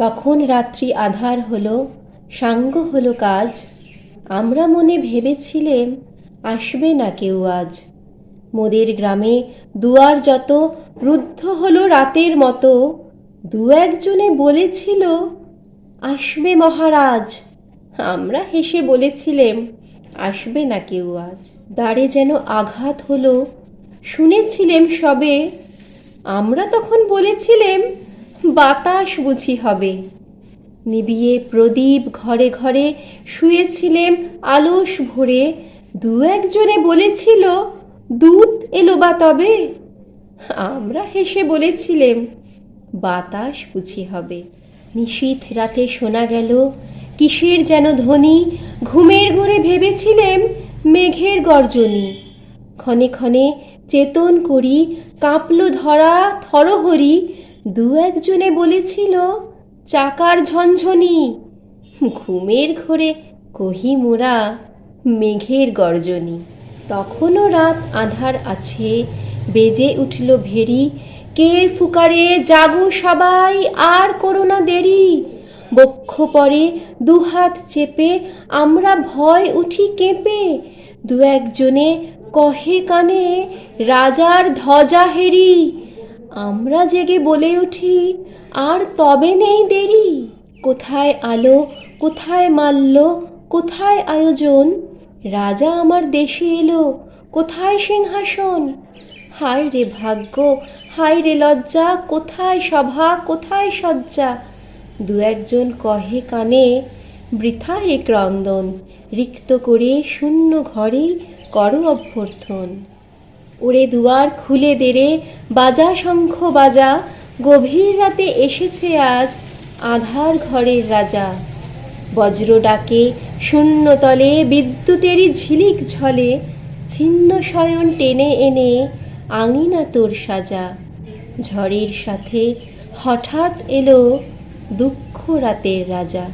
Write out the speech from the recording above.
তখন রাত্রি আধার হলো, সাঙ্গ হলো কাজ। আমরা মনে ভেবেছিলেম আসবে না কেউ আজ। মোদের গ্রামে দুয়ার যত রুদ্ধ হলো রাতের মতো। দু একজনে বলেছিল আসবে মহারাজ। আমরা হেসে বলেছিলেম আসবে না কেউ আজ। দ্বারে যেন আঘাত হলো, শুনেছিলেম সবে। আমরা তখন বলেছিলেম বাতাস বুঝি হবে। নিবিয়ে প্রদীপ ঘরে ঘরে শুয়েছিলেম আলস ভরে। দু একজনে বলেছিল দুধ এলো বা তবে। আমরা হেসে বলেছিলেম বাতাস বুঝি হবে। নিশীথ রাতে শোনা গেল কিসের যেন ধ্বনি। ঘুমের ঘোরে ভেবেছিলেম মেঘের গর্জনী। ক্ষণে ক্ষণে চেতন করি কাঁপল ধরা থরহরি। দু একজনে বলেছিল চাকার ঝনঝনি। ঘুমের ঘোরে কহি মোরা মেঘের গর্জনী। তখনও রাত আধার আছে, বেজে উঠল ভেরি। কে ফুকারে জাগো সবাই আর করো না দেরি। বক্ষ পরে দুহাত চেপে আমরা ভয় উঠি কেঁপে। দু একজনে কহে কানে রাজার ধ্বজা হেরি। আমরা জেগে বলে উঠি আর তবে নেই দেরি। কোথায় আলো, কোথায় মাল্য, কোথায় আয়োজন। রাজা আমার দেশে এলো, কোথায় সিংহাসন। হায় রে ভাগ্য, হায় রে লজ্জা, কোথায় সভা, কোথায় সজ্জা। দু একজন কহে কানে বৃথা এ ক্রন্দন। রিক্ত করে শূন্য ঘরে করো অভ্যর্থন। ওরে দুয়ার খুলে দেরে, বাজা শঙ্খ বাজা। গভীর রাতে এসেছে আজ আধার ঘরের রাজা। বজ্র ডাকে শূন্যতলে বিদ্যুতেরই ঝিলিক ঝলে। ছিন্ন শয়ন টেনে এনে আঙিনা তোর সাজা। ঝড়ের সাথে হঠাৎ এলো দুঃখ রাতের রাজা।